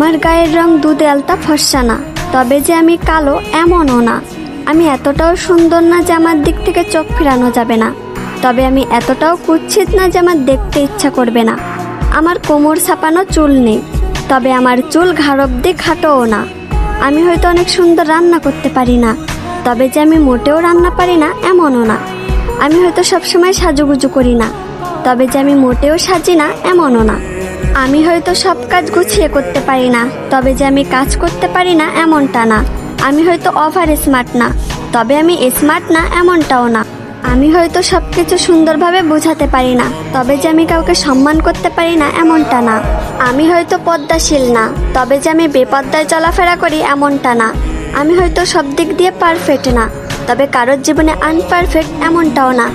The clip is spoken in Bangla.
আমার গায়ের রং দুধে আলতা ফর্সা না, তবে যে আমি কালো এমনও না। আমি এতটাও সুন্দর না যে আমার দিক থেকে চোখ ফিরানো যাবে না, তবে আমি এতটাও কুৎসিত না যে আমার দেখতে ইচ্ছা করবে না। আমার কোমর ছাপানো চুল নেই, তবে আমার চুল ঘাড় অব্দি খাটোও না। আমি হয়তো অনেক সুন্দর রান্না করতে পারি না, তবে যে আমি মোটেও রান্না পারি না এমনও না। আমি হয়তো সবসময় সাজুগুজু করি না, তবে যে আমি মোটেও সাজি না এমনও না। আমি হয়তো সব কাজ গুছিয়ে করতে পারি না, তবে যে আমি কাজ করতে পারি না এমনটা না। আমি হয়তো ওভার স্মার্ট না, তবে আমি স্মার্ট না এমনটাও না। আমি হয়তো সব কিছু সুন্দরভাবে বোঝাতে পারি না, তবে যে আমি কাউকে সম্মান করতে পারি না এমনটা না। আমি হয়তো পদ্মাশীল না, তবে যে আমি বেপদ্দায় চলাফেরা করি এমনটা না। আমি হয়তো সব দিক দিয়ে পারফেক্ট না, তবে কারোর জীবনে আনপারফেক্ট এমনটাও না।